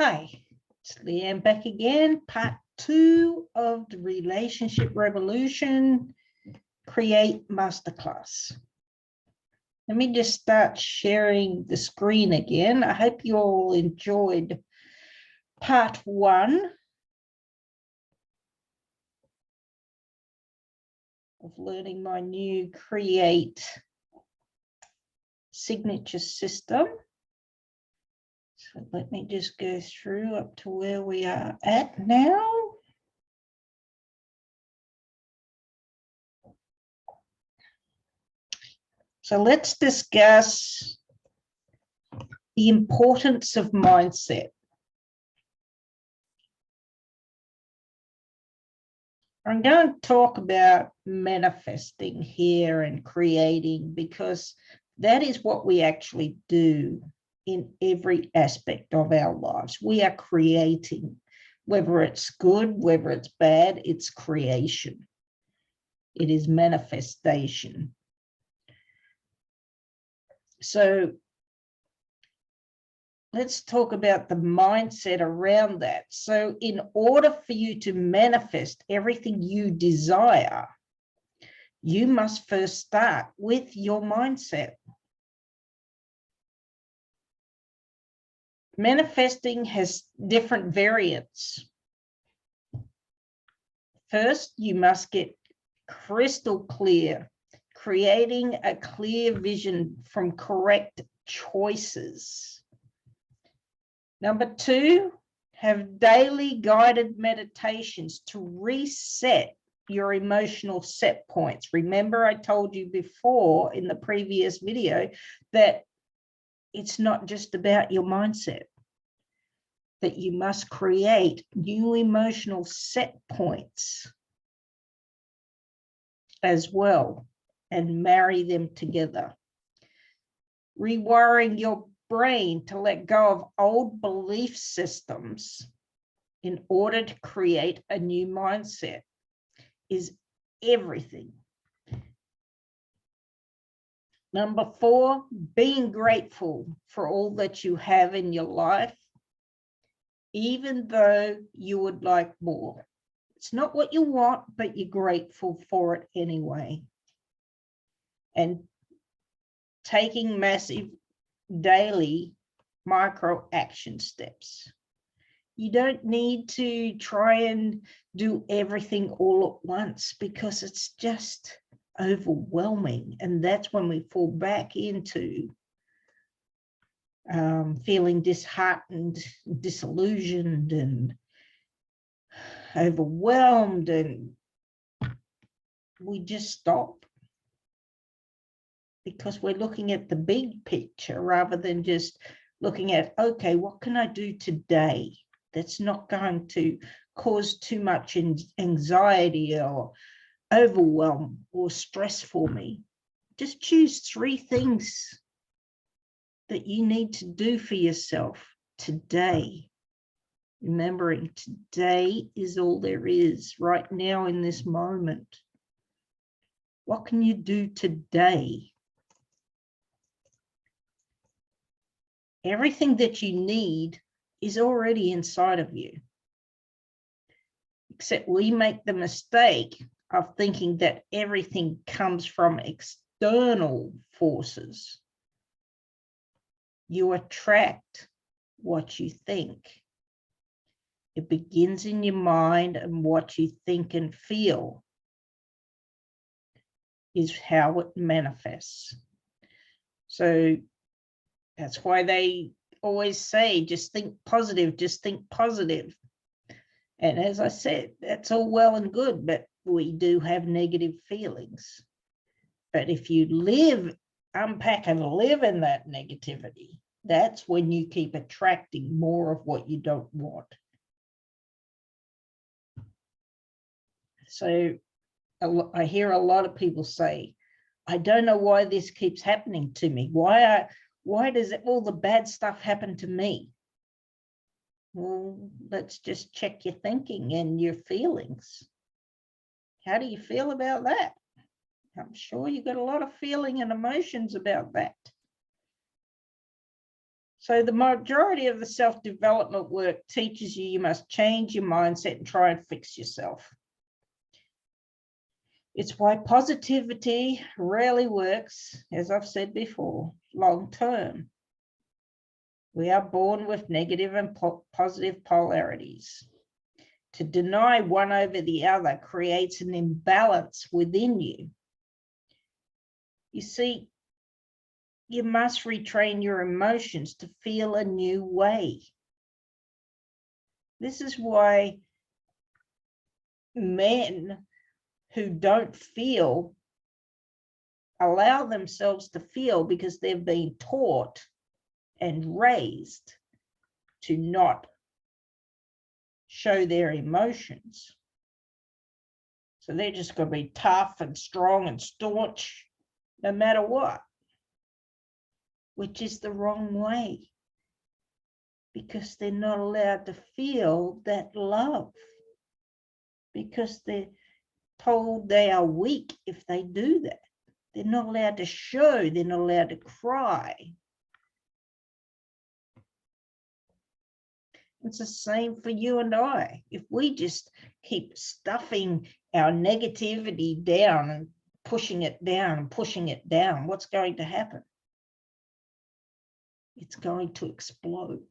Hi, it's Leanne back again, part 2 of the Relationship Revolution Create Masterclass. Let me just start sharing the screen again. I hope you all enjoyed part 1 of learning my new Create signature system. So let me just go through up to where we are at now. So let's discuss the importance of mindset. I'm going to talk about manifesting here and creating, because that is what we actually do in every aspect of our lives. We are creating, whether it's good, whether it's bad, it's creation. It is manifestation. So let's talk about the mindset around that. So in order for you to manifest everything you desire, you must first start with your mindset. Manifesting has different variants. First, you must get crystal clear, creating a clear vision from correct choices. Number 2, have daily guided meditations to reset your emotional set points. Remember, I told you before in the previous video that it's not just about your mindset, that you must create new emotional set points as well and marry them together. Rewiring your brain to let go of old belief systems in order to create a new mindset is everything. Number 4, being grateful for all that you have in your life, even though you would like more. It's not what you want, but you're grateful for it anyway. And taking massive daily micro action steps. You don't need to try and do everything all at once, because it's just overwhelming. And that's when we fall back into feeling disheartened, disillusioned, and overwhelmed, and we just stop, because we're looking at the big picture rather than just looking at, okay, what can I do today that's not going to cause too much anxiety or overwhelm or stress for me. Just choose 3 things that you need to do for yourself today. Remembering today is all there is right now in this moment. What can you do today? Everything that you need is already inside of you. Except we make the mistake of thinking that everything comes from external forces. You attract what you think. It begins in your mind, and what you think and feel is how it manifests. So that's why they always say, just think positive, just think positive. And as I said, that's all well and good, but we do have negative feelings. But if you unpack and live in that negativity, that's when you keep attracting more of what you don't want. So I hear a lot of people say, I don't know why this keeps happening to me. Why does all the bad stuff happen to me? Well, let's just check your thinking and your feelings. How do you feel about that? I'm sure you've got a lot of feeling and emotions about that. So the majority of the self-development work teaches you must change your mindset and try and fix yourself. It's why positivity rarely works, as I've said before, long term. We are born with negative and positive polarities. To deny one over the other creates an imbalance within you. You see, you must retrain your emotions to feel a new way. This is why men who don't feel allow themselves to feel, because they've been taught and raised to not show their emotions. So they're just going to be tough and strong and staunch no matter what, which is the wrong way, because they're not allowed to feel that love, because they're told they are weak if they do that. They're not allowed to show, they're not allowed to cry. It's the same for you and I. If we just keep stuffing our negativity down and pushing it down and pushing it down, what's going to happen? It's going to explode.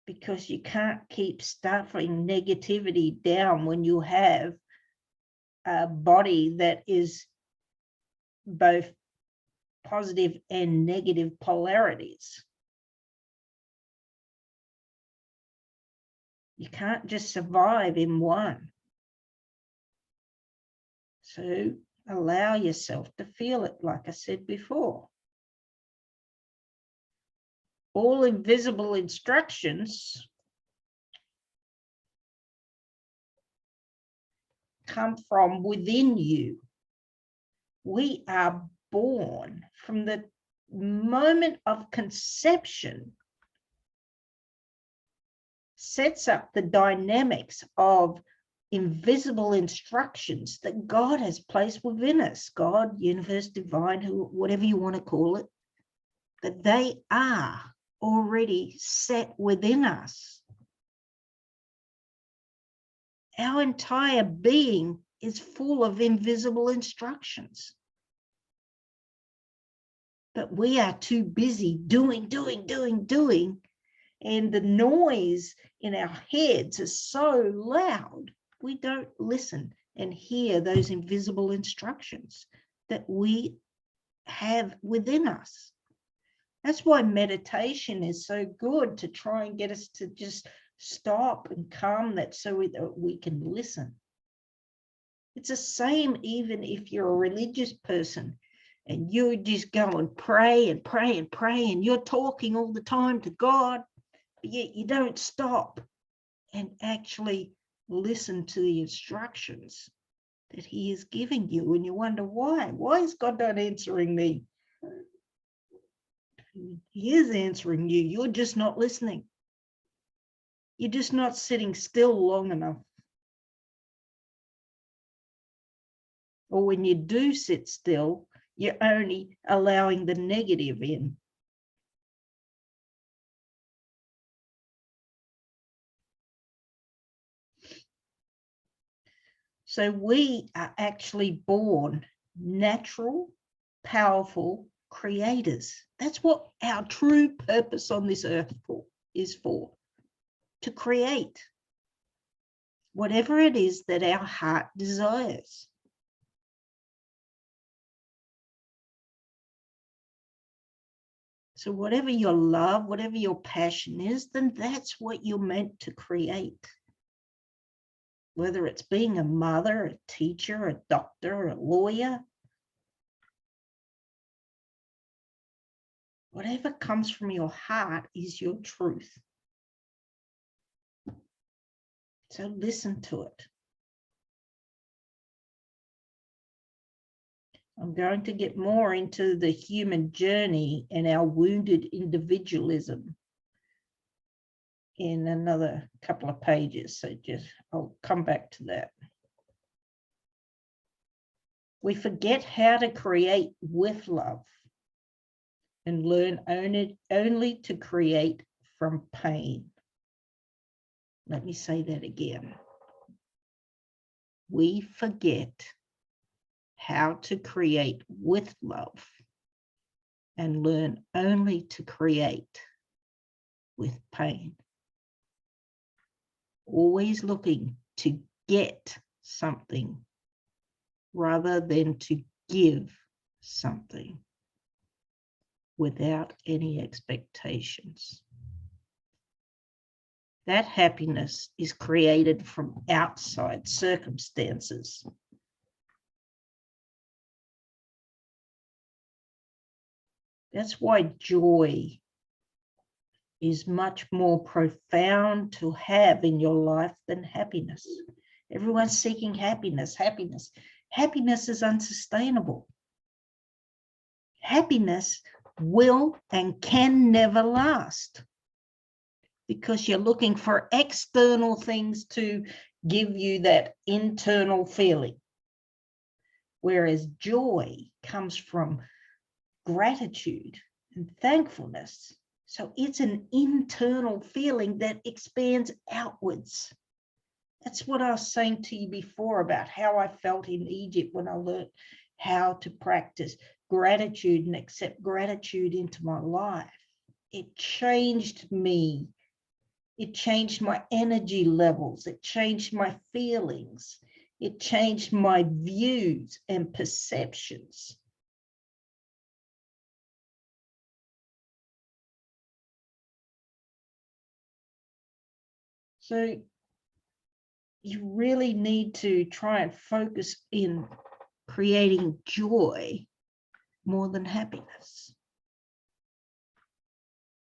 Because you can't keep stuffing negativity down when you have a body that is both positive and negative polarities. You can't just survive in one. So allow yourself to feel it, like I said before. All invisible instructions come from within you. We are born from the moment of conception, sets up the dynamics of invisible instructions that God has placed within us. God, universe, divine, whatever you want to call it, that they are already set within us. Our entire being is full of invisible instructions. But we are too busy doing, and the noise in our heads is so loud, we don't listen and hear those invisible instructions that we have within us. That's why meditation is so good, to try and get us to just stop and calm that, so we can listen. It's the same even if you're a religious person and you just go and pray and pray and pray, and you're talking all the time to God, but yet you don't stop and actually listen to the instructions that He is giving you, and you wonder why. Why is God not answering me? He is answering you. You're just not listening. You're just not sitting still long enough. Or when you do sit still, you're only allowing the negative in. So we are actually born natural, powerful creators. That's what our true purpose on this earth is for, to create whatever it is that our heart desires. So whatever your love, whatever your passion is, then that's what you're meant to create. Whether it's being a mother, a teacher, a doctor, a lawyer, whatever comes from your heart is your truth. So listen to it. I'm going to get more into the human journey and our wounded individualism in another couple of pages. So I'll come back to that. We forget how to create with love. and learn only to create from pain. Let me say that again. We forget how to create with love and learn only to create with pain. Always looking to get something rather than to give something without any expectations. That happiness is created from outside circumstances. That's why joy is much more profound to have in your life than happiness. Everyone's seeking happiness, happiness. Happiness is unsustainable. Happiness will and can never last because you're looking for external things to give you that internal feeling. Whereas joy comes from gratitude and thankfulness. So it's an internal feeling that expands outwards. That's what I was saying to you before about how I felt in Egypt when I learned how to practice gratitude and accept gratitude into my life. It changed me. It changed my energy levels. It changed my feelings. It changed my views and perceptions. So you really need to try and focus in creating joy more than happiness.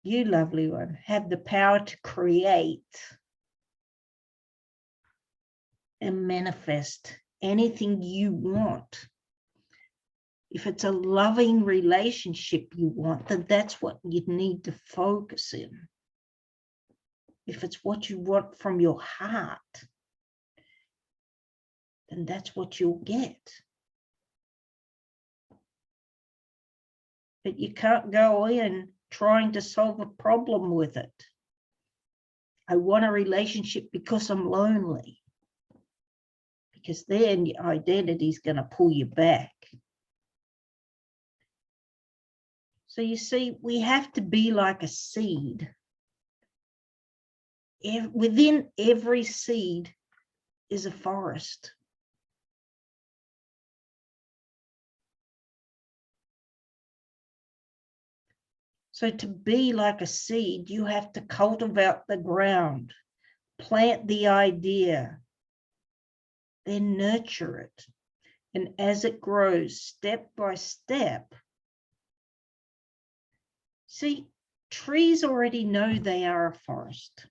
You, lovely one, have the power to create and manifest anything you want. If it's a loving relationship you want, then that's what you need to focus in. If it's what you want from your heart, then that's what you'll get. But you can't go in trying to solve a problem with it. I want a relationship because I'm lonely. Because then your identity is going to pull you back. So you see, we have to be like a seed. Within every seed is a forest. So to be like a seed, you have to cultivate the ground, plant the idea, then nurture it. And as it grows step by step, see, trees already know they are a forest.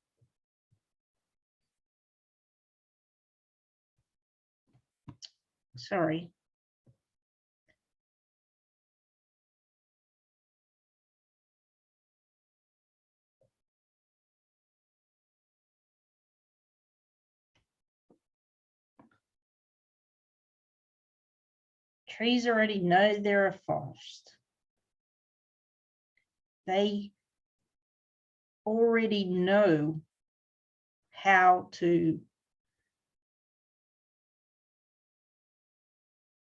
Sorry. Trees already know they're a forest. They already know how to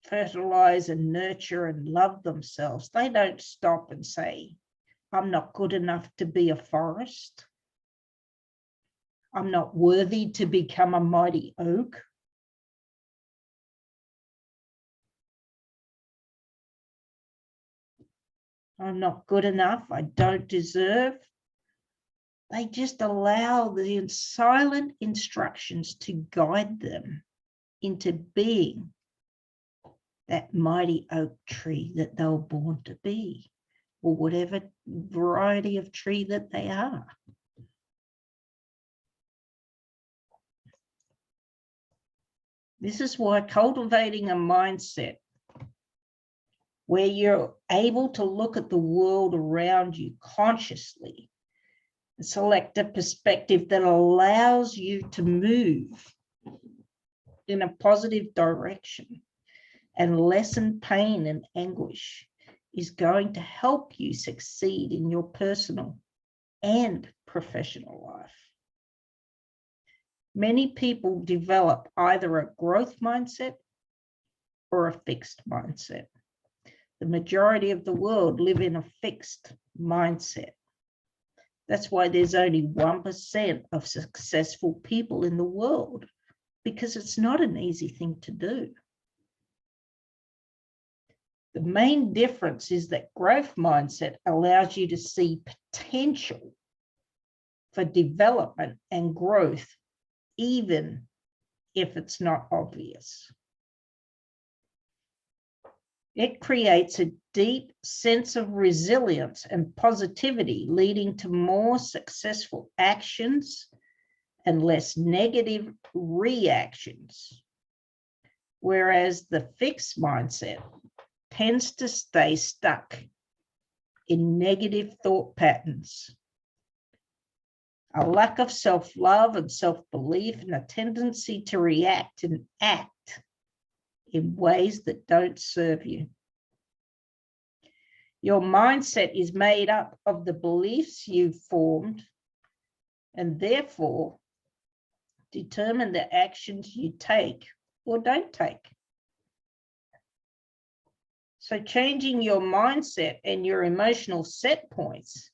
fertilize and nurture and love themselves. They don't stop and say, I'm not good enough to be a forest. I'm not worthy to become a mighty oak. I'm not good enough. I don't deserve. They just allow the silent instructions to guide them into being that mighty oak tree that they were born to be, or whatever variety of tree that they are. This is why cultivating a mindset where you're able to look at the world around you consciously and select a perspective that allows you to move in a positive direction and lessen pain and anguish is going to help you succeed in your personal and professional life. Many people develop either a growth mindset or a fixed mindset. The majority of the world live in a fixed mindset. That's why there's only 1% of successful people in the world, because it's not an easy thing to do. The main difference is that growth mindset allows you to see potential for development and growth, even if it's not obvious. It creates a deep sense of resilience and positivity, leading to more successful actions and less negative reactions. Whereas the fixed mindset tends to stay stuck in negative thought patterns, a lack of self-love and self-belief, and a tendency to react and act in ways that don't serve you. Your mindset is made up of the beliefs you've formed, and therefore determine the actions you take or don't take. So changing your mindset and your emotional set points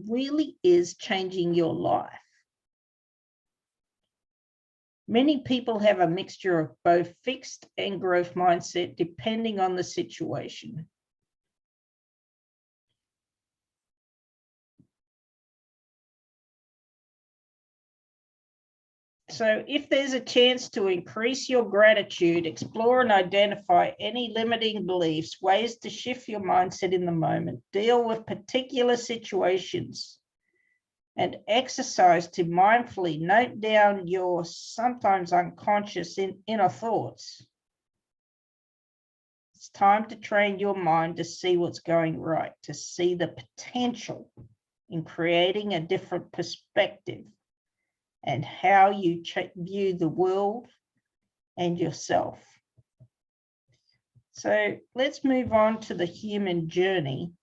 really is changing your life. Many people have a mixture of both fixed and growth mindset depending on the situation. So if there's a chance to increase your gratitude, explore and identify any limiting beliefs, ways to shift your mindset in the moment, deal with particular situations, and exercise to mindfully note down your sometimes unconscious inner thoughts. It's time to train your mind to see what's going right, to see the potential in creating a different perspective and how you view the world and yourself. So let's move on to the human journey.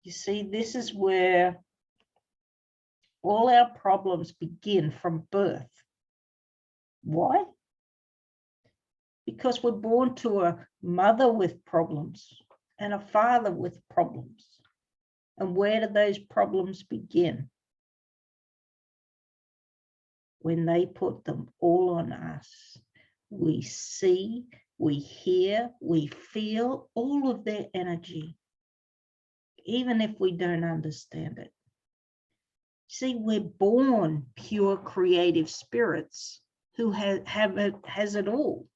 You see, this is where all our problems begin from birth. Why? Because we're born to a mother with problems and a father with problems. And where do those problems begin? When they put them all on us. We see, we hear, we feel all of their energy, even if we don't understand it. See, we're born pure creative spirits who has it all.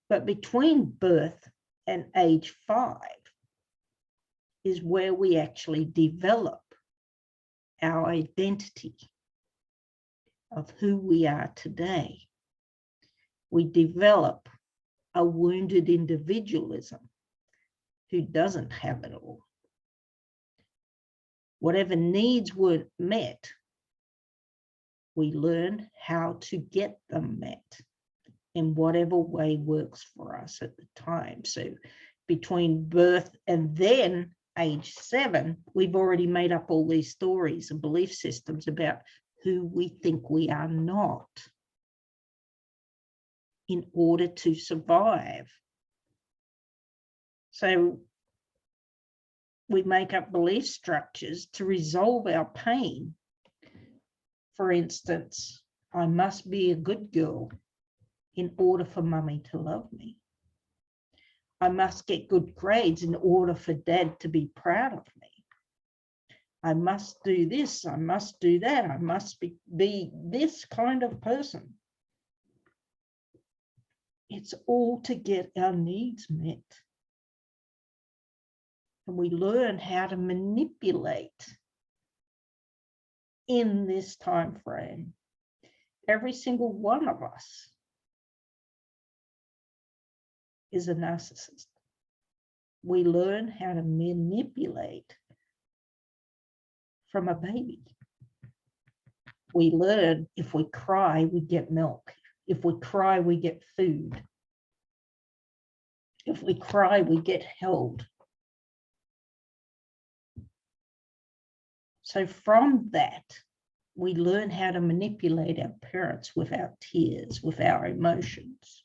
But between birth and age 5 is where we actually develop our identity of who we are today. We develop a wounded individualism who doesn't have it all. Whatever needs weren't met, we learn how to get them met in whatever way works for us at the time. So between birth and then age 7, we've already made up all these stories and belief systems about who we think we are not in order to survive. So we make up belief structures to resolve our pain. For instance, I must be a good girl in order for mummy to love me. I must get good grades in order for dad to be proud of me. I must do this, I must do that, I must be this kind of person. It's all to get our needs met. And we learn how to manipulate in this time frame. Every single one of us is a narcissist. We learn how to manipulate from a baby. We learn if we cry, we get milk. If we cry, we get food. If we cry, we get held. So from that, we learn how to manipulate our parents with our tears, with our emotions.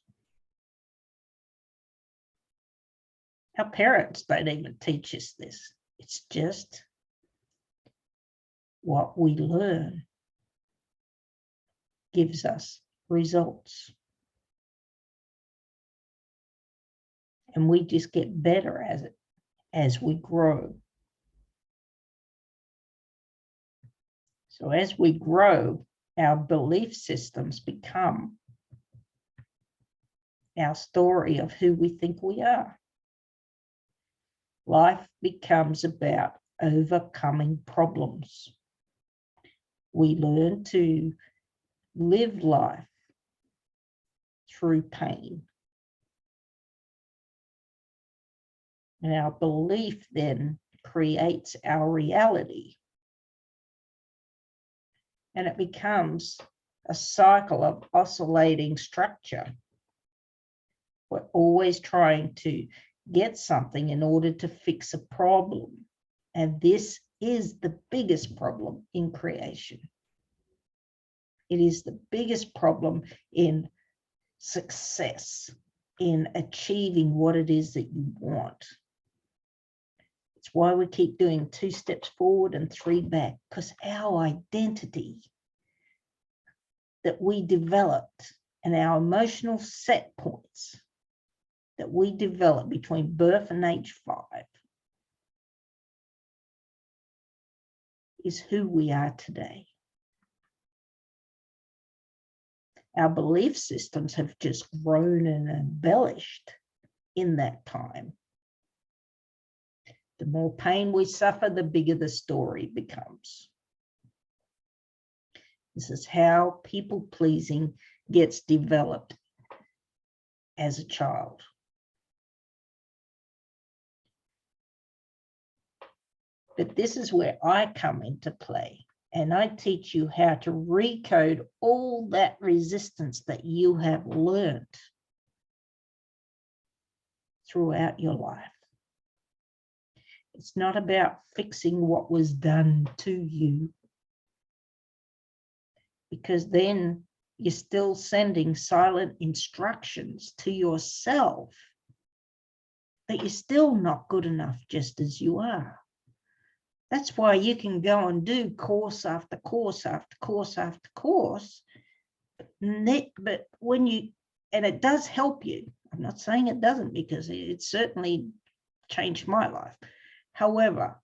Our parents don't even teach us this. It's just what we learn gives us results. And we just get better as we grow. So as we grow, our belief systems become our story of who we think we are. Life becomes about overcoming problems. We learn to live life through pain. And our belief then creates our reality. And it becomes a cycle of oscillating structure. We're always trying to get something in order to fix a problem. And this is the biggest problem in creation. It is the biggest problem in success, in achieving what it is that you want. It's why we keep doing 2 steps forward and 3 back, because our identity that we developed and our emotional set points that we develop between birth and age 5 is who we are today. Our belief systems have just grown and embellished in that time. The more pain we suffer, the bigger the story becomes. This is how people-pleasing gets developed as a child. But this is where I come into play, and I teach you how to recode all that resistance that you have learned throughout your life. It's not about fixing what was done to you, because then you're still sending silent instructions to yourself that you're still not good enough just as you are. That's why you can go and do course after course after course after course, but when you, and it does help you. I'm not saying it doesn't, because it certainly changed my life. However,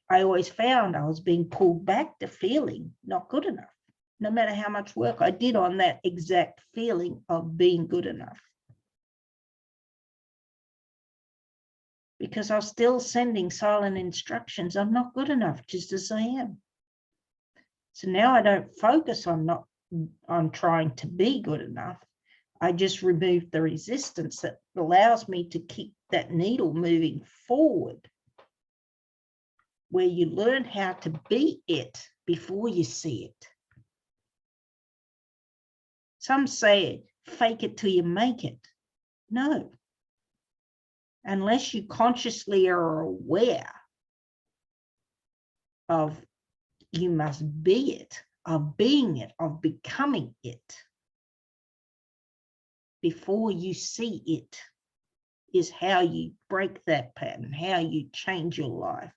I always found I was being pulled back to feeling not good enough, no matter how much work I did on that exact feeling of being good enough. Because I was still sending silent instructions. I'm not good enough just as I am. So now I don't focus on trying to be good enough. I just remove the resistance that allows me to keep that needle moving forward, where you learn how to be it before you see it. Some say, fake it till you make it. No. Unless you consciously are aware of you must be it, of being it, of becoming it, before you see it, is how you break that pattern, how you change your life.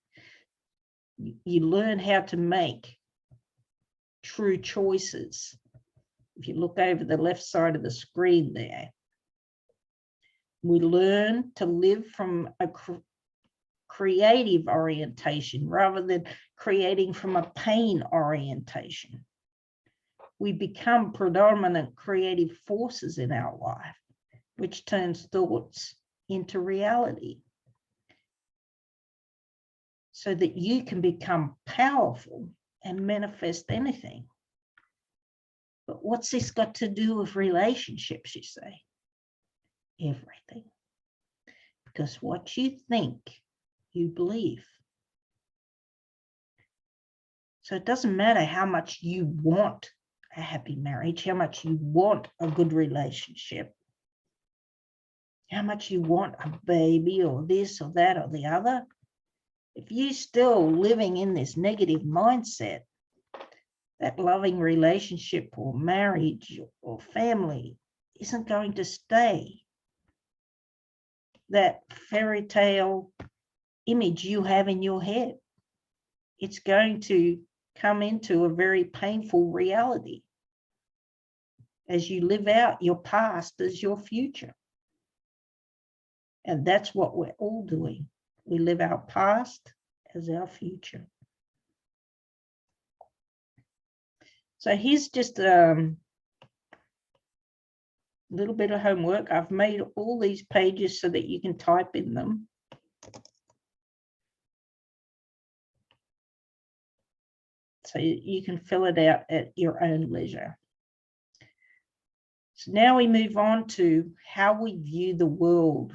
You learn how to make true choices. If you look over the left side of the screen there, we learn to live from a creative orientation rather than creating from a pain orientation. We become predominant creative forces in our life, which turns thoughts into reality, so that you can become powerful and manifest anything. But what's this got to do with relationships, you say? Everything. Because what you think, you believe. So it doesn't matter how much you want a happy marriage, how much you want a good relationship, how much you want a baby or this or that or the other. If you're still living in this negative mindset, that loving relationship or marriage or family isn't going to stay. That fairy tale image you have in your head, it's going to come into a very painful reality as you live out your past as your future. And that's what we're all doing. We live our past as our future. So here's just a little bit of homework. I've made all these pages so that you can type in them. So you can fill it out at your own leisure. So now we move on to how we view the world.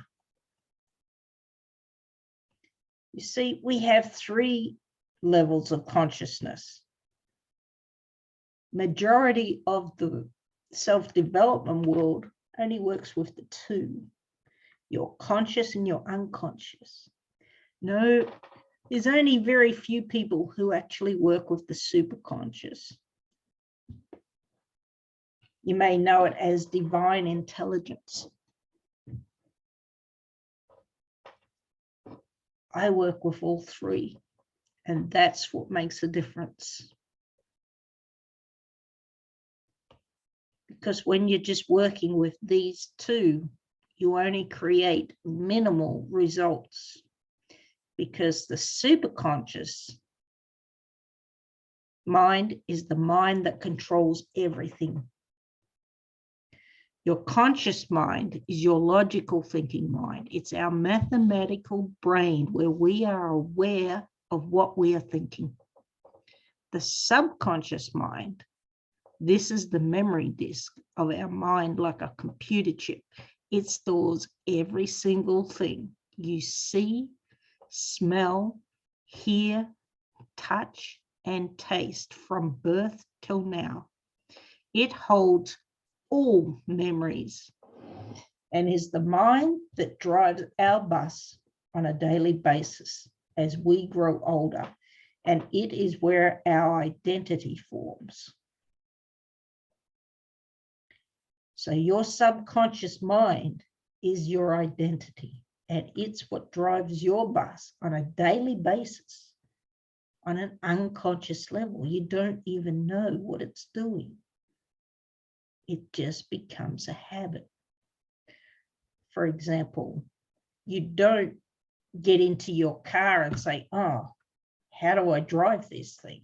You see, we have 3 levels of consciousness. Majority of the self-development world only works with the 2. Your conscious and your unconscious. No, there's only very few people who actually work with the superconscious. You may know it as divine intelligence. I work with all 3, and that's what makes a difference. Because when you're just working with these 2, you only create minimal results. Because the superconscious mind is the mind that controls everything. Your conscious mind is your logical thinking mind. It's our mathematical brain where we are aware of what we are thinking. The subconscious mind, this is the memory disk of our mind, like a computer chip. It stores every single thing you see, smell, hear, touch, and taste from birth till now. It holds all memories and is the mind that drives our bus on a daily basis as we grow older, and it is where our identity forms. So your subconscious mind is your identity, and it's what drives your bus on a daily basis on an unconscious level. You don't even know what it's doing. It just becomes a habit. For example, you don't get into your car and say, oh, how do I drive this thing?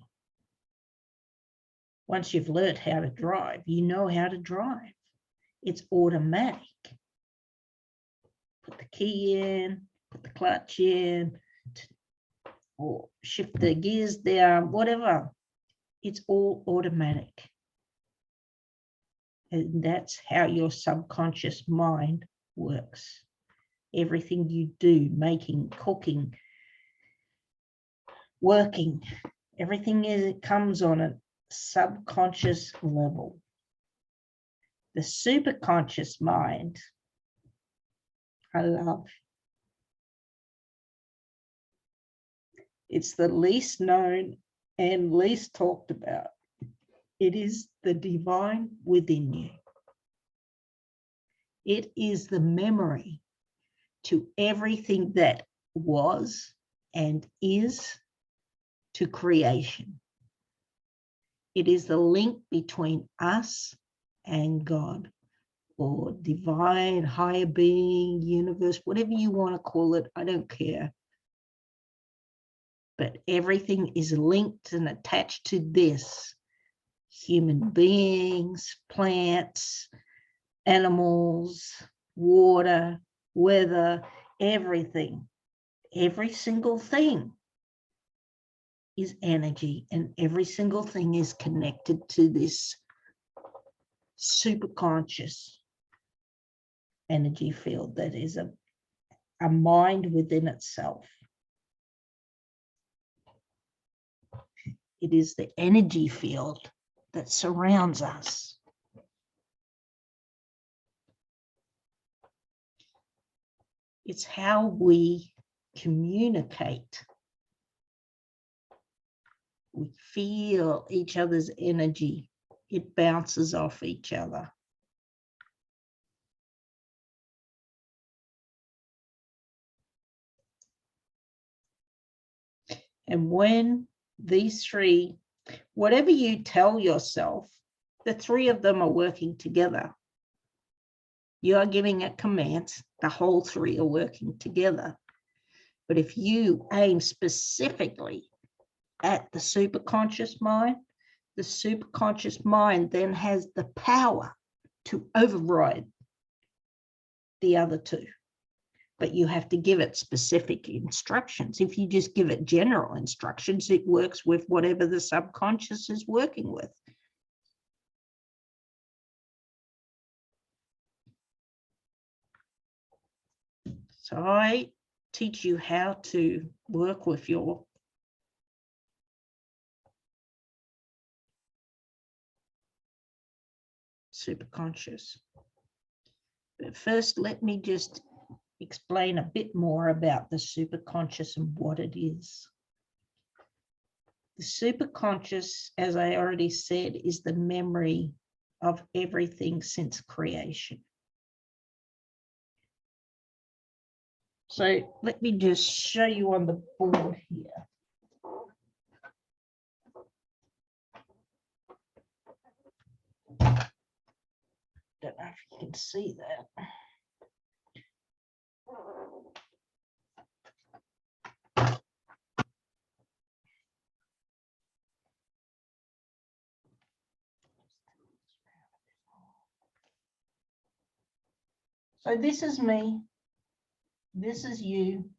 Once you've learned how to drive, you know how to drive. It's automatic. Put the key in, put the clutch in, or shift the gears down, whatever. It's all automatic. And that's how your subconscious mind works. Everything you do, making, cooking, working, everything it comes on a subconscious level. The superconscious mind, I love. It's the least known and least talked about. It is the divine within you. It is the memory to everything that was and is to creation. It is the link between us and God, or divine, higher being, universe, whatever you want to call it, I don't care. But everything is linked and attached to this. Human beings, plants, animals, water, weather, everything. Every single thing is energy, and every single thing is connected to this superconscious energy field that is a mind within itself. It is the energy field that surrounds us. It's how we communicate. We feel each other's energy. It bounces off each other. And when these three, whatever you tell yourself, the three of them are working together. You are giving it commands. The whole three are working together. But if you aim specifically at the superconscious mind, the superconscious mind then has the power to override the other two. But you have to give it specific instructions. If you just give it general instructions, it works with whatever the subconscious is working with. So I teach you how to work with your superconscious. But first, let me just explain a bit more about the superconscious and what it is. The superconscious, as I already said, is the memory of everything since creation. So let me just show you on the board here. Don't know if you can see that. So this is me, this is you,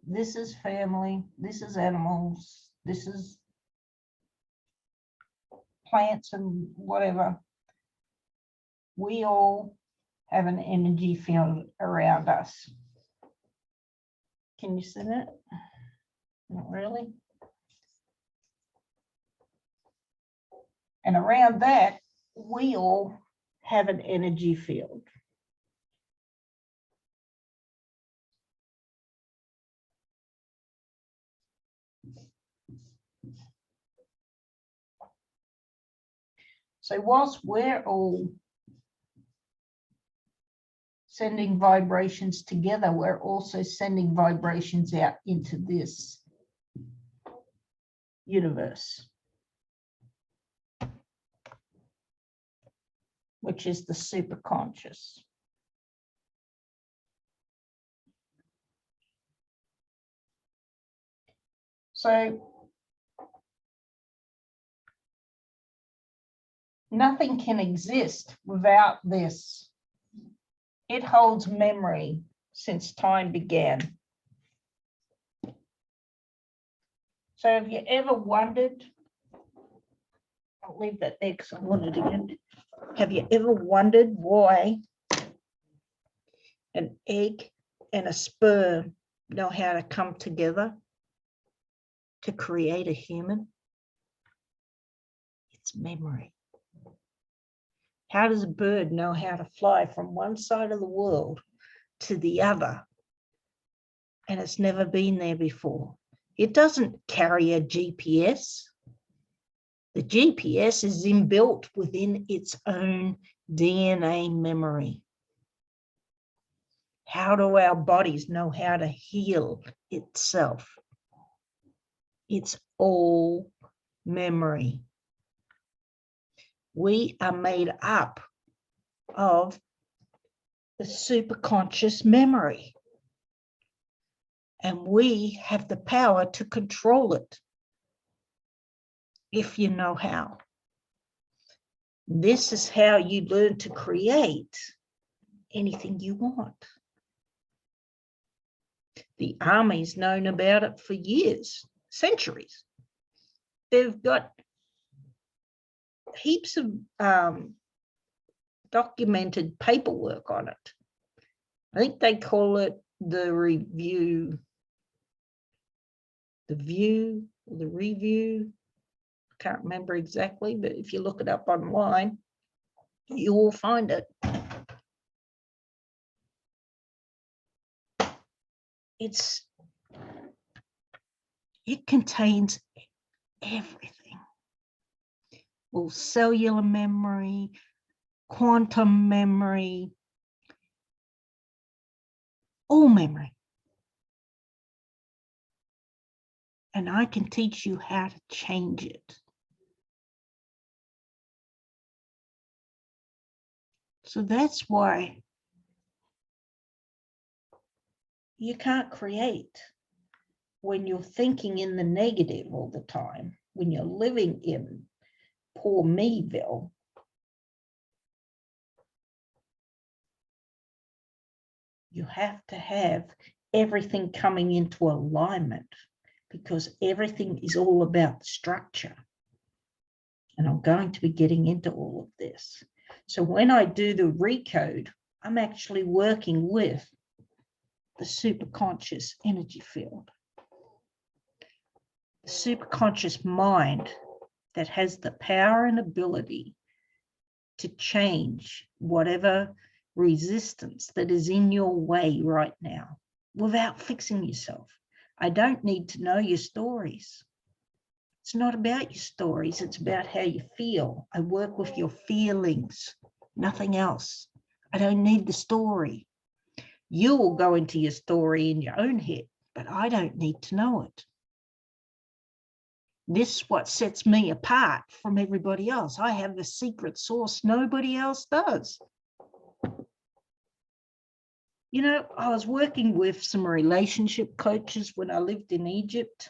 this is family, this is animals, this is plants and whatever. We all have an energy field around us. Can you see that? Not really. And around that, we all have an energy field. So whilst we're all sending vibrations together, we're also sending vibrations out into this universe, which is the superconscious. So nothing can exist without this. It holds memory since time began. So have you ever wondered, I'll leave that there because I wanted again. Have you ever wondered why an egg and a sperm know how to come together to create a human? It's memory. How does a bird know how to fly from one side of the world to the other? And it's never been there before. It doesn't carry a GPS. The GPS is inbuilt within its own DNA memory. How do our bodies know how to heal itself? It's all memory. We are made up of the superconscious memory, and we have the power to control it if you know how. This is how you learn to create anything you want. The army's known about it for years, centuries. They've got heaps of documented paperwork on it. I think they call it the review, the review. can't remember exactly, but if you look it up online, you will find it. It contains everything. Well, cellular memory, quantum memory, all memory. And I can teach you how to change it. So that's why you can't create when you're thinking in the negative all the time, when you're living in poor meville. You have to have everything coming into alignment, because everything is all about structure. And I'm going to be getting into all of this. So when I do the recode, I'm actually working with the superconscious energy field. The superconscious mind that has the power and ability to change whatever resistance that is in your way right now without fixing yourself. I don't need to know your stories. It's not about your stories. It's about how you feel. I work with your feelings, nothing else. I don't need the story. You will go into your story in your own head, but I don't need to know it. This is what sets me apart from everybody else. I have a secret sauce nobody else does. You know, I was working with some relationship coaches when I lived in Egypt.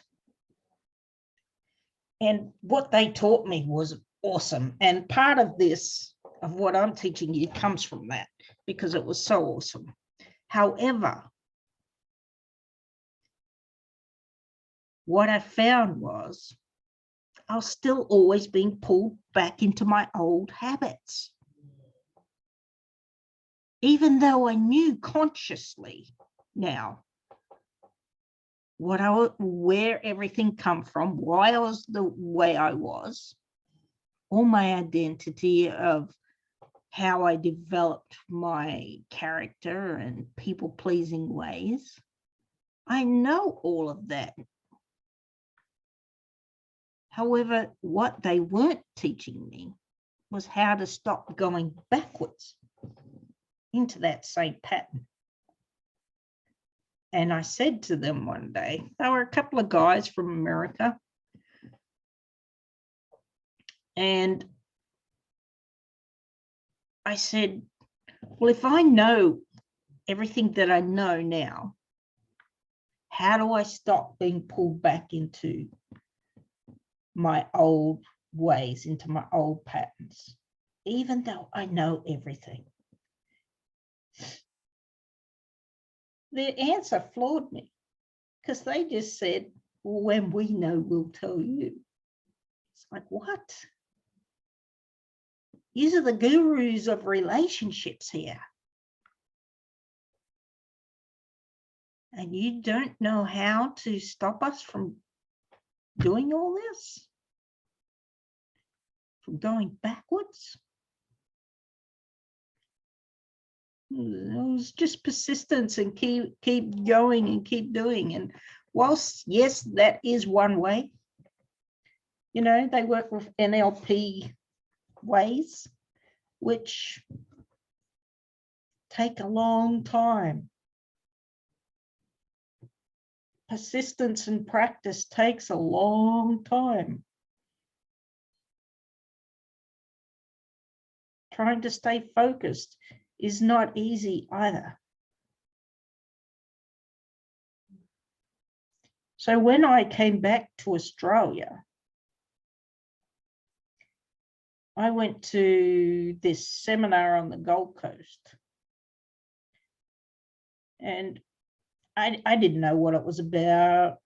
And what they taught me was awesome. And part of this, of what I'm teaching you, comes from that, because it was so awesome. However, what I found was I was still always being pulled back into my old habits. Even though I knew consciously now where everything come from, why I was the way I was, all my identity of how I developed my character and people-pleasing ways. I know all of that. However, what they weren't teaching me was how to stop going backwards into that same pattern. And I said to them one day, there were a couple of guys from America, and I said, well, if I know everything that I know now, how do I stop being pulled back into my old ways, into my old patterns, even though I know everything? Their answer floored me, because they just said, well, when we know, we'll tell you. It's like, what? These are the gurus of relationships here. And you don't know how to stop us from doing all this? From going backwards? It was just persistence and keep going and keep doing. And whilst, yes, that is one way, you know, they work with NLP ways, which take a long time. Persistence and practice takes a long time. Trying to stay focused is not easy either. So when I came back to Australia, I went to this seminar on the Gold Coast. And I didn't know what it was about.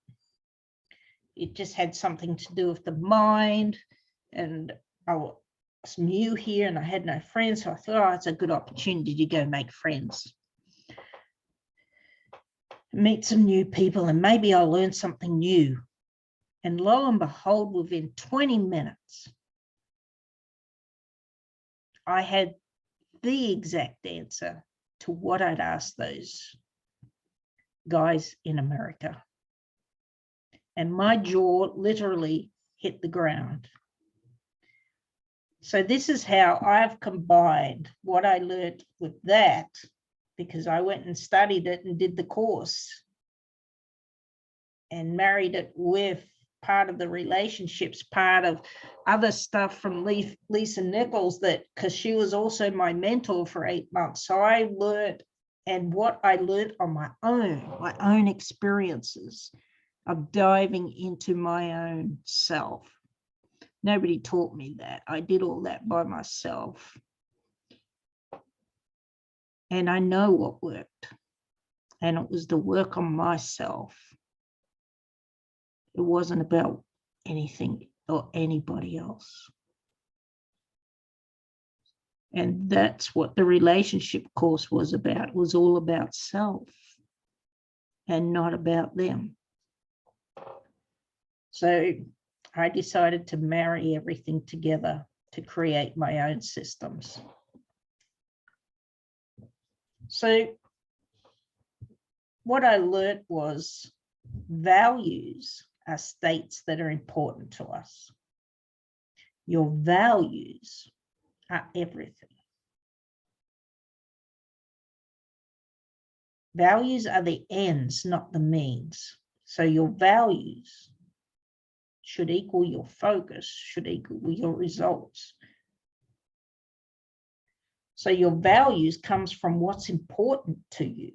It just had something to do with the mind. And I was new here and I had no friends. So I thought, oh, it's a good opportunity to go make friends. Meet some new people and maybe I'll learn something new. And lo and behold, within 20 minutes, I had the exact answer to what I'd asked those guys in America. And my jaw literally hit the ground. So this is how I've combined what I learned with that, because I went and studied it and did the course and married it with part of the relationships, part of other stuff from Lisa Nichols, that because she was also my mentor for 8 months. So I learned, and what I learned on my own experiences of diving into my own self. Nobody taught me that. I did all that by myself. And I know what worked. And it was the work on myself. It wasn't about anything or anybody else. And that's what the relationship course was about. It was all about self and not about them. So I decided to marry everything together to create my own systems. So what I learned was values are states that are important to us. Your values are everything. Values are the ends, not the means. So your values should equal your focus, should equal your results. So your values comes from what's important to you.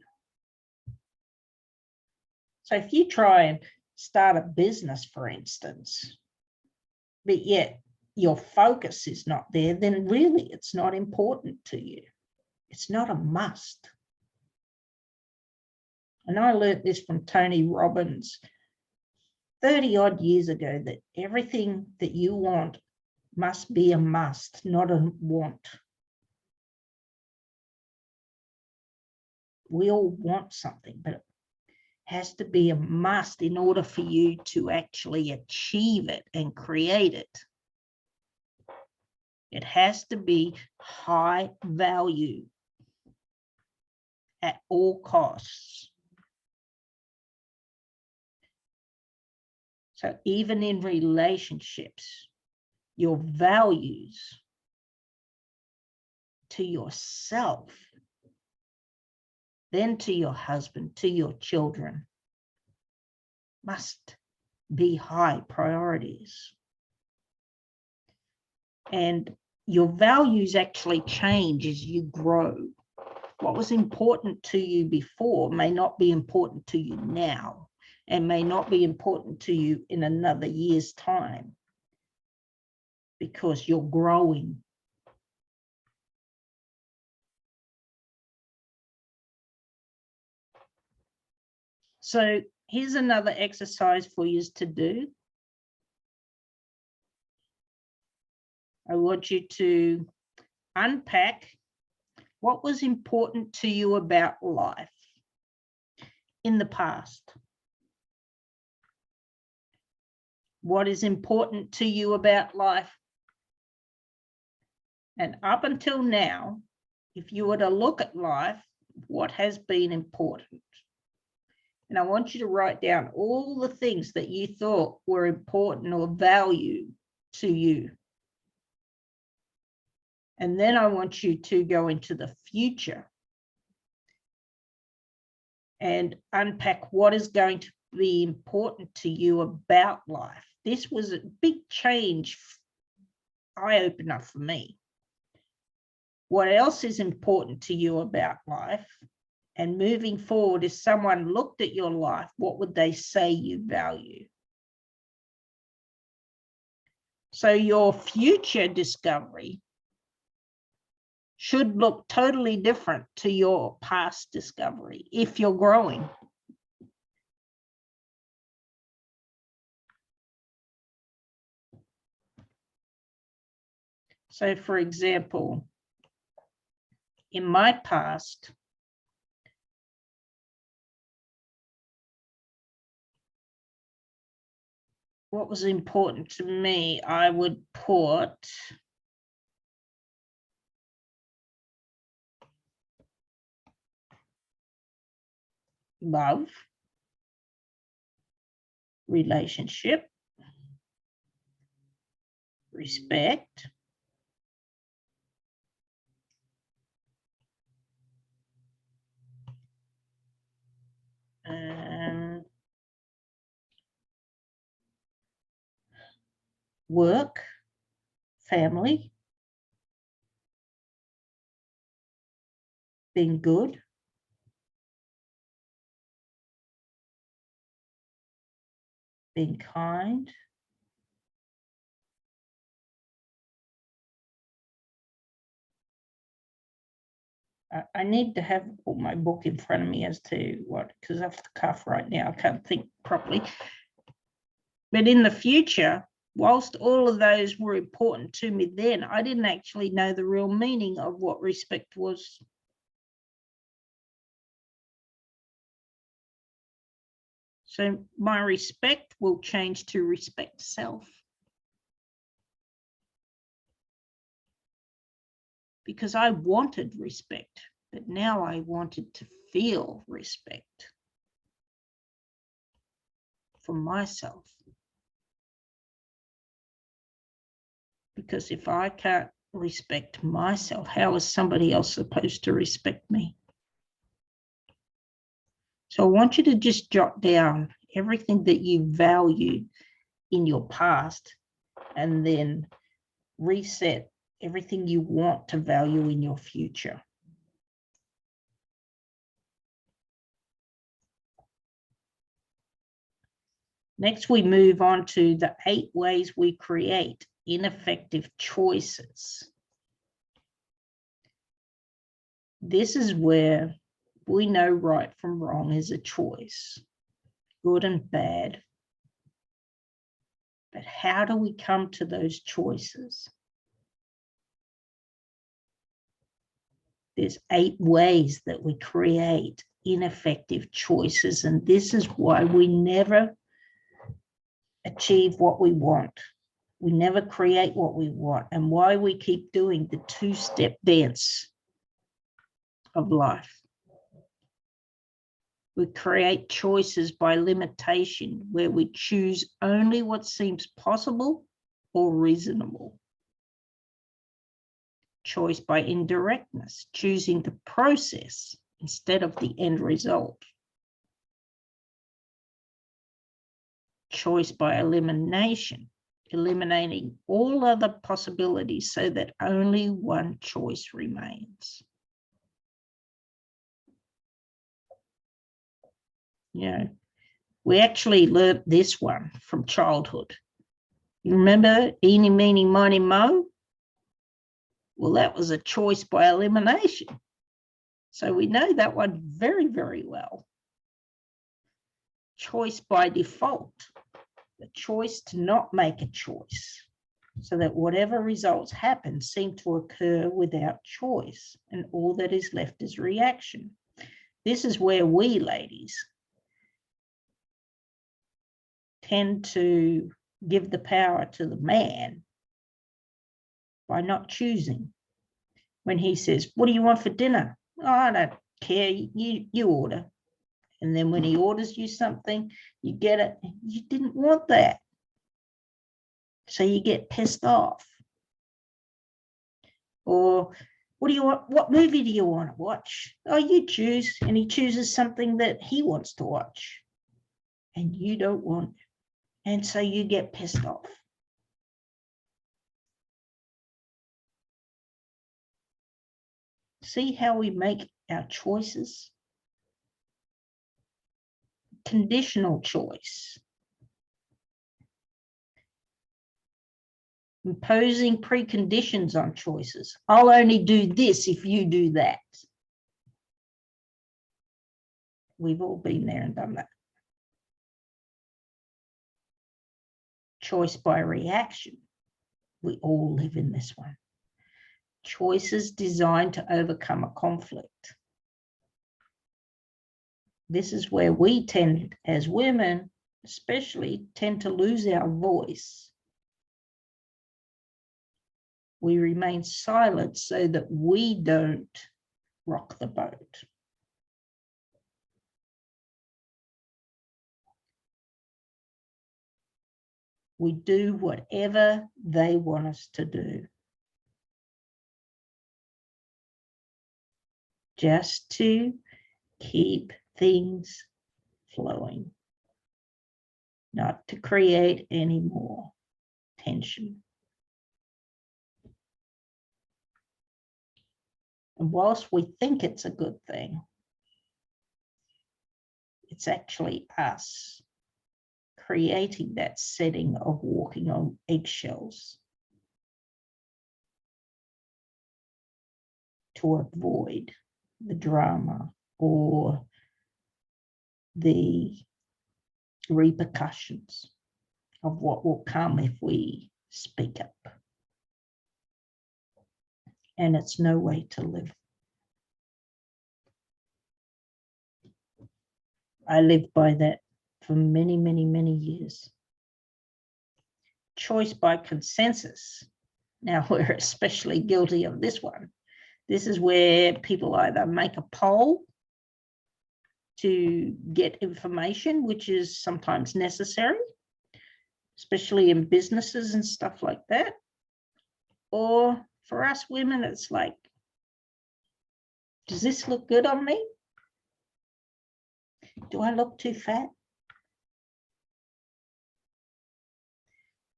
So if you try and start a business, for instance, but yet your focus is not there, then really it's not important to you. It's not a must. And I learned this from Tony Robbins 30 odd years ago, that everything that you want must be a must, not a want. We all want something, but it has to be a must in order for you to actually achieve it and create it. It has to be high value at all costs. So even in relationships, your values to yourself, then to your husband, to your children, must be high priorities. And your values actually change as you grow. What was important to you before may not be important to you now, and may not be important to you in another year's time, because you're growing. So here's another exercise for you to do. I want you to unpack what was important to you about life in the past. What is important to you about life? And up until now, if you were to look at life, what has been important? And I want you to write down all the things that you thought were important or value to you. And then I want you to go into the future and unpack what is going to be important to you about life. This was a big change, eye-opener for me. What else is important to you about life? And moving forward, if someone looked at your life, what would they say you value? So your future discovery should look totally different to your past discovery if you're growing. So for example, in my past, what was important to me, I would put love, relationship, respect, and work, family, being good, being kind, I need to have my book in front of me as to what, because off the cuff right now, I can't think properly. But in the future, whilst all of those were important to me then, I didn't actually know the real meaning of what respect was. So my respect will change to respect self. Because I wanted respect, but now I wanted to feel respect for myself. Because if I can't respect myself, how is somebody else supposed to respect me? So I want you to just jot down everything that you valued in your past and then reset everything you want to value in your future. Next, we move on to the 8 ways we create ineffective choices. This is where we know right from wrong is a choice, good and bad. But how do we come to those choices? There's 8 ways that we create ineffective choices, and this is why we never achieve what we want. We never create what we want, and why we keep doing the 2-step dance of life. We create choices by limitation, where we choose only what seems possible or reasonable. Choice by indirectness, choosing the process instead of the end result. Choice by elimination, eliminating all other possibilities so that only one choice remains. You know, we actually learned this one from childhood. You remember eeny, meeny, miny, moe? Well, that was a choice by elimination. So we know that one very, very well. Choice by default, the choice to not make a choice, so that whatever results happen seem to occur without choice, and all that is left is reaction. This is where we ladies tend to give the power to the man by not choosing. When he says, what do you want for dinner? Oh, I don't care, you order. And then when he orders you something, you get it, you didn't want that. So you get pissed off. Or what do you want? What movie do you want to watch? Oh, you choose. And he chooses something that he wants to watch. And you don't want it. And so you get pissed off. See how we make our choices? Conditional choice. Imposing preconditions on choices. I'll only do this if you do that. We've all been there and done that. Choice by reaction. We all live in this one. Choices designed to overcome a conflict. This is where we tend, as women, especially tend to lose our voice. We remain silent so that we don't rock the boat. We do whatever they want us to do, just to keep things flowing, not to create any more tension. And whilst we think it's a good thing, it's actually us creating that setting of walking on eggshells to avoid the drama or the repercussions of what will come if we speak up. And it's no way to live. I lived by that for many, many, many years. Choice by consensus. Now we're especially guilty of this one. This is where people either make a poll to get information, which is sometimes necessary, especially in businesses and stuff like that. Or for us women, it's like, does this look good on me? Do I look too fat?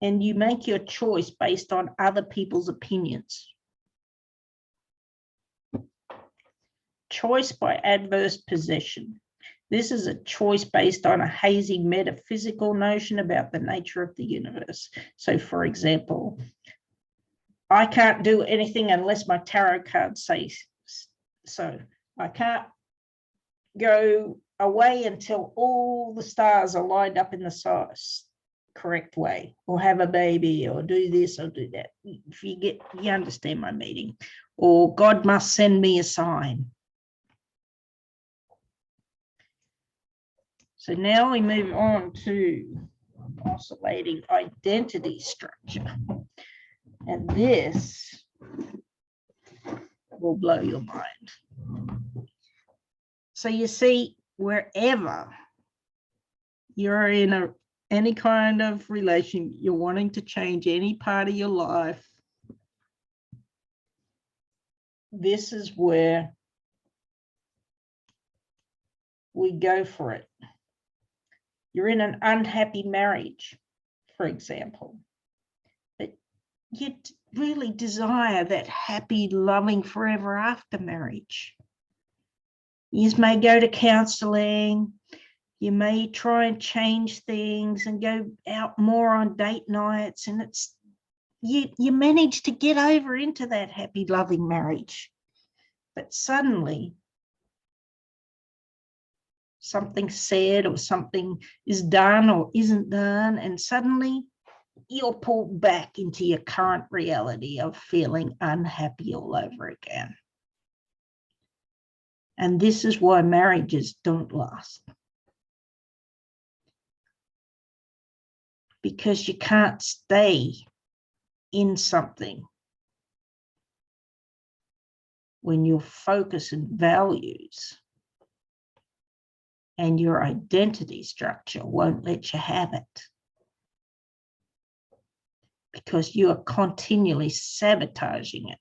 And you make your choice based on other people's opinions. Choice by adverse possession. This is a choice based on a hazy metaphysical notion about the nature of the universe. So, for example, I can't do anything unless my tarot card says so. I can't go away until all the stars are lined up in the correct way, or have a baby, or do this or do that. If you understand my meaning. Or God must send me a sign. So now we move on to oscillating identity structure. And this will blow your mind. So you see, wherever you're in any kind of relation, you're wanting to change any part of your life, this is where we go for it. You're in an unhappy marriage, for example, but you really desire that happy, loving forever after marriage. You may go to counseling, you may try and change things and go out more on date nights, and it's you manage to get over into that happy, loving marriage. But suddenly something's said or something is done or isn't done, and suddenly you're pulled back into your current reality of feeling unhappy all over again. And this is why marriages don't last. Because you can't stay in something when your focus and values and your identity structure won't let you have it. Because you are continually sabotaging it.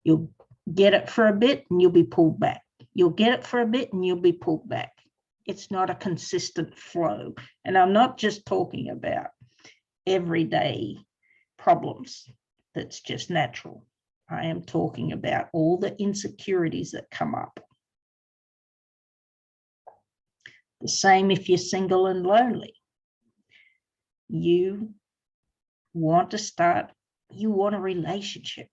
You'll get it for a bit and you'll be pulled back. You'll get it for a bit and you'll be pulled back. It's not a consistent flow. And I'm not just talking about everyday problems that's just natural. I am talking about all the insecurities that come up. The same if you're single and lonely. You want a relationship.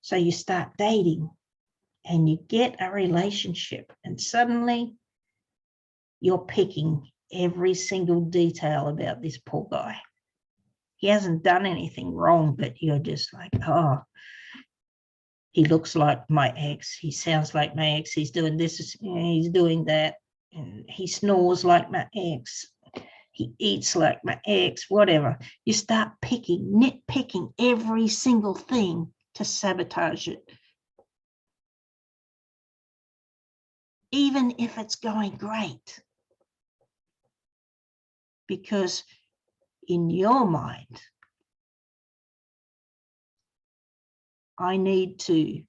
So you start dating and you get a relationship, and suddenly you're picking every single detail about this poor guy. He hasn't done anything wrong, but you're just like, oh, he looks like my ex. He sounds like my ex. He's doing this, he's doing that. and he snores like my ex, he eats like my ex, whatever. You start nitpicking every single thing to sabotage it. Even if it's going great. Because in your mind, I need to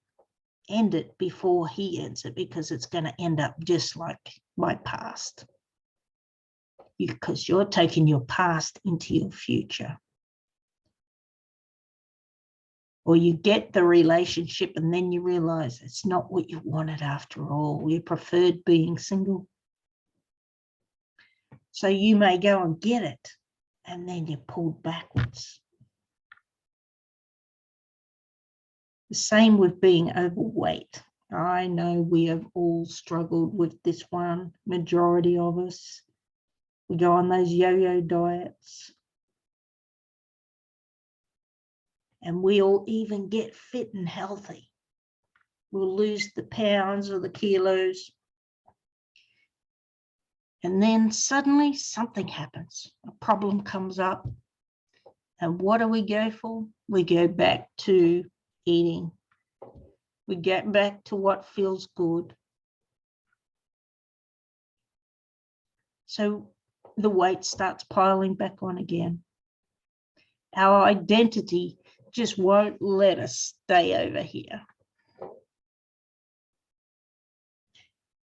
end it before he ends it, because it's going to end up just like my past. Because you're taking your past into your future. Or you get the relationship and then you realize it's not what you wanted after all. You preferred being single. So you may go and get it, and then you're pulled backwards. The same with being overweight. I know we have all struggled with this one, majority of us. We go on those yo-yo diets. And we'll even get fit and healthy. We'll lose the pounds or the kilos. And then suddenly something happens. A problem comes up. And what do we go for? We go back to eating. We get back to what feels good. So the weight starts piling back on again. Our identity just won't let us stay over here.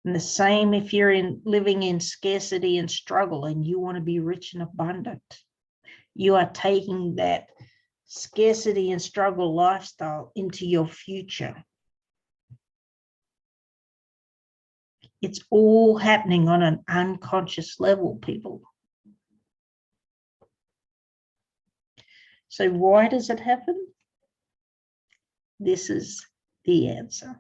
And the same if you're living in scarcity and struggle and you want to be rich and abundant. You are taking that scarcity and struggle lifestyle into your future. It's all happening on an unconscious level, people. So why does it happen? This is the answer.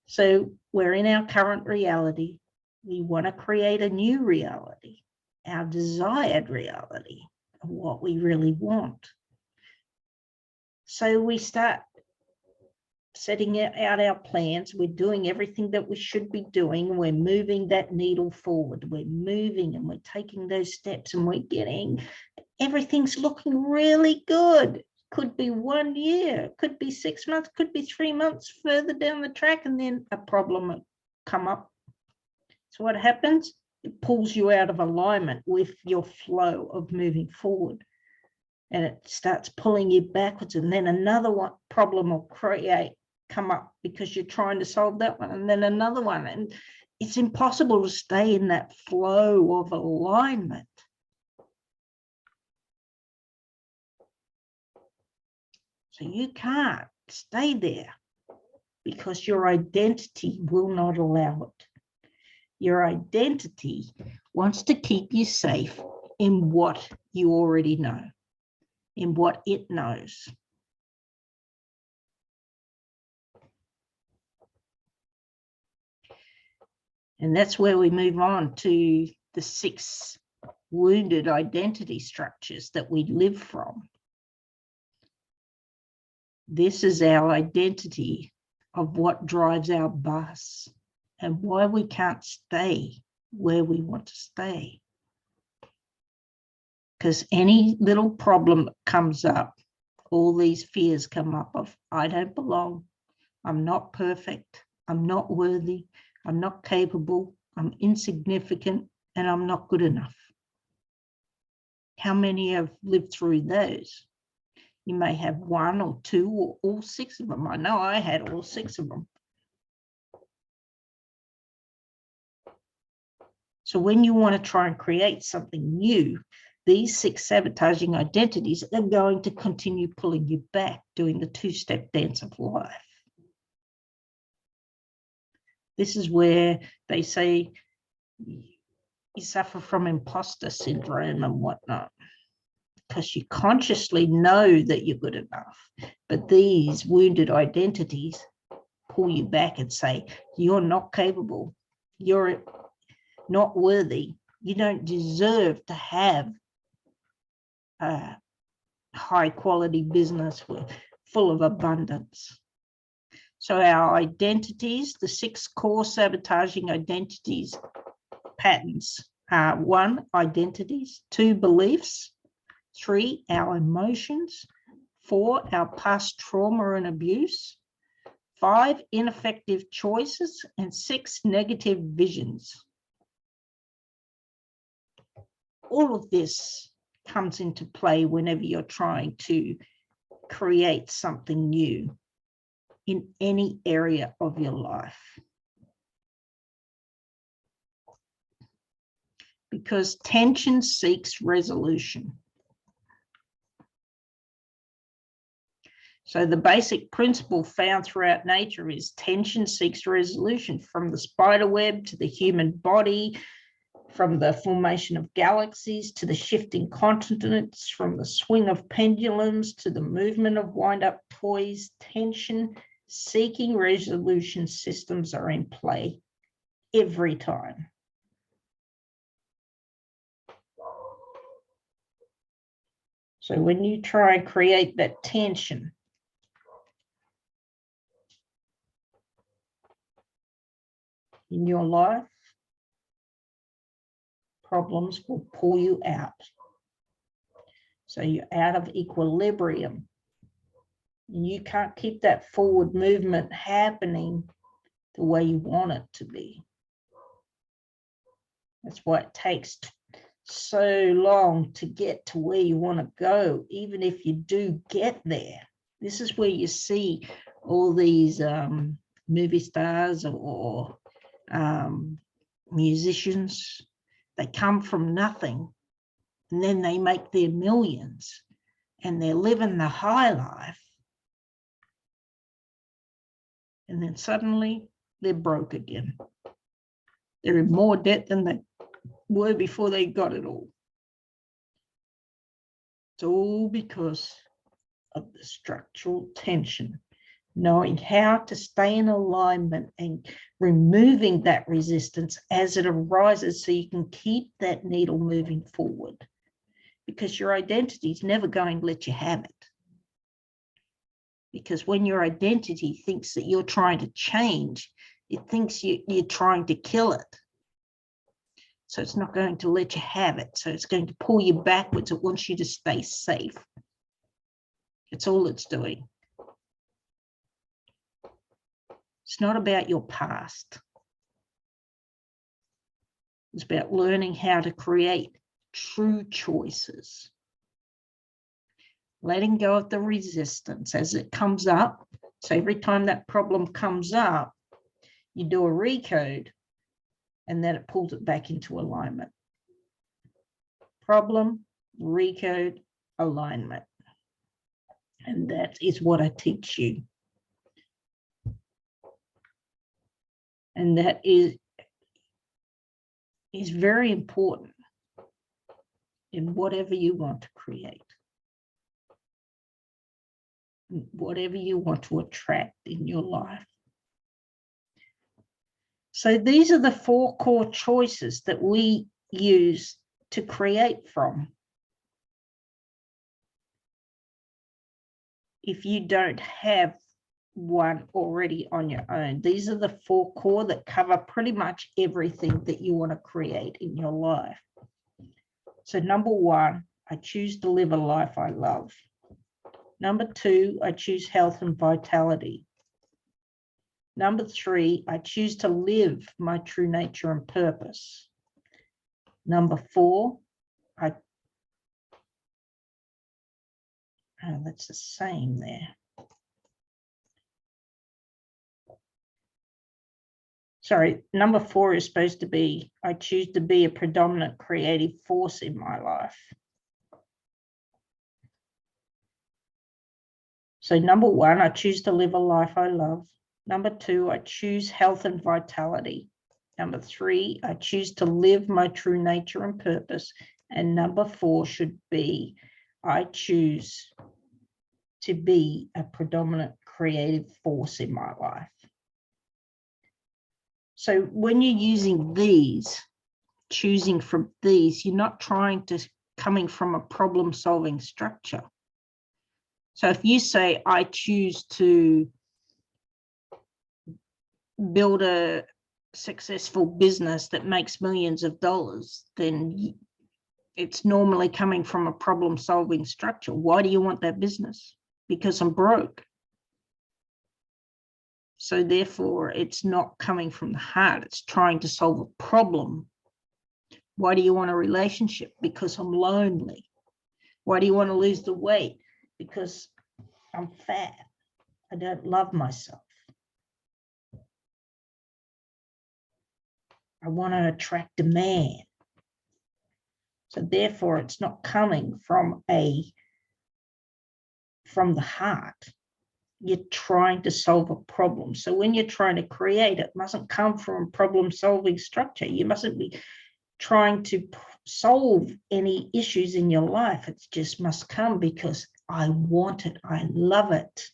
So we're in our current reality. We want to create a new reality, our desired reality of what we really want. So we start setting out our plans. We're doing everything that we should be doing. We're moving that needle forward. We're moving and we're taking those steps and we're getting, everything's looking really good. Could be 1 year, could be 6 months, could be 3 months further down the track, and then a problem will come up. So what happens? It pulls you out of alignment with your flow of moving forward. And it starts pulling you backwards, and then another problem will come up because you're trying to solve that one, and then another one. And it's impossible to stay in that flow of alignment. So you can't stay there because your identity will not allow it. Your identity wants to keep you safe in what you already know, in what it knows. And that's where we move on to the 6 wounded identity structures that we live from. This is our identity of what drives our bus and why we can't stay where we want to stay. Because any little problem that comes up, all these fears come up of, I don't belong, I'm not perfect, I'm not worthy, I'm not capable, I'm insignificant, and I'm not good enough. How many have lived through those? You may have 1 or 2 or all 6 of them. I know I had all 6 of them. So when you want to try and create something new, these 6 sabotaging identities are going to continue pulling you back, doing the 2-step dance of life. This is where they say you suffer from imposter syndrome and whatnot, because you consciously know that you're good enough. But these wounded identities pull you back and say, you're not capable, you're not worthy, you don't deserve to have a high quality business full of abundance. So our identities, the 6 core sabotaging identities patterns are 1, identities, 2, beliefs, 3, our emotions, 4, our past trauma and abuse, 5, ineffective choices, and 6, negative visions. All of this comes into play whenever you're trying to create something new in any area of your life. Because tension seeks resolution. So the basic principle found throughout nature is tension seeks resolution, from the spider web to the human body, from the formation of galaxies to the shifting continents, from the swing of pendulums to the movement of wind-up toys. Tension seeking resolution systems are in play every time. So when you try and create that tension, in your life, problems will pull you out. So you're out of equilibrium. And you can't keep that forward movement happening the way you want it to be. That's why it takes so long to get to where you want to go, even if you do get there. This is where you see all these movie stars or musicians. They come from nothing, and then they make their millions, and they're living the high life, and then suddenly they're broke again. They're in more debt than they were before they got it all. It's all because of the structural tension. Knowing how to stay in alignment and removing that resistance as it arises so you can keep that needle moving forward. Because your identity is never going to let you have it. Because when your identity thinks that you're trying to change, it thinks you're trying to kill it. So it's not going to let you have it. So it's going to pull you backwards. It wants you to stay safe. It's all it's doing. It's not about your past. It's about learning how to create true choices. Letting go of the resistance as it comes up. So every time that problem comes up, you do a recode, and then it pulls it back into alignment. Problem, recode, alignment. And that is what I teach you. And that is very important in whatever you want to create, whatever you want to attract in your life. So these are the 4 core choices that we use to create from. If you don't have one already on your own, these are the 4 core that cover pretty much everything that you want to create in your life. So number 1, I choose to live a life I love. Number 2, I choose health and vitality. Number 3, I choose to live my true nature and purpose. Number 4, that's the same there. Sorry, number 4 is supposed to be, I choose to be a predominant creative force in my life. So number 1, I choose to live a life I love. Number 2, I choose health and vitality. Number 3, I choose to live my true nature and purpose. And number 4 should be, I choose to be a predominant creative force in my life. So when you're using these, choosing from these, you're not coming from a problem-solving structure. So if you say, I choose to build a successful business that makes millions of dollars, then it's normally coming from a problem-solving structure. Why do you want that business? Because I'm broke. So therefore, it's not coming from the heart. It's trying to solve a problem. Why do you want a relationship? Because I'm lonely. Why do you want to lose the weight? Because I'm fat. I don't love myself. I want to attract a man. So therefore, it's not coming from the heart. You're trying to solve a problem. So when you're trying to create, it mustn't come from a problem-solving structure. You mustn't be trying to solve any issues in your life. It just must come because I want it. I love it.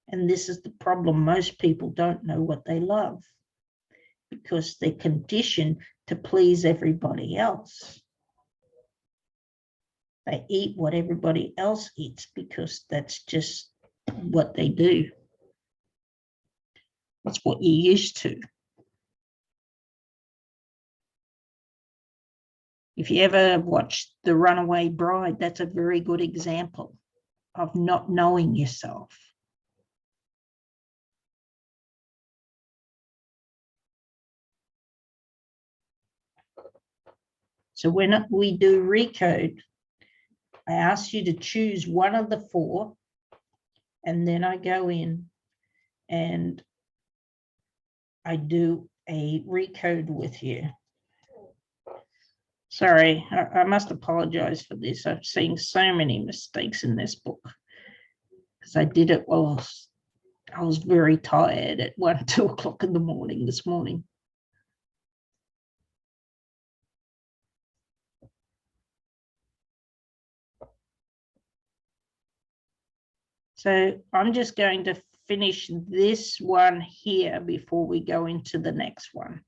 And this is the problem. Most people don't know what they love because they're conditioned to please everybody else. They eat what everybody else eats because that's just what they do. That's what you're used to. If you ever watched The Runaway Bride, that's a very good example of not knowing yourself. So when we do recode, I ask you to choose one of the four, and then I go in and I do a recode with you. Sorry, I must apologize for this. I've seen so many mistakes in this book because I did it while I was very tired at 1, 2 o'clock in the morning this morning. So I'm just going to finish this one here before we go into the next one.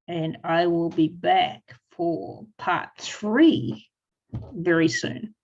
And I will be back for part 3 very soon.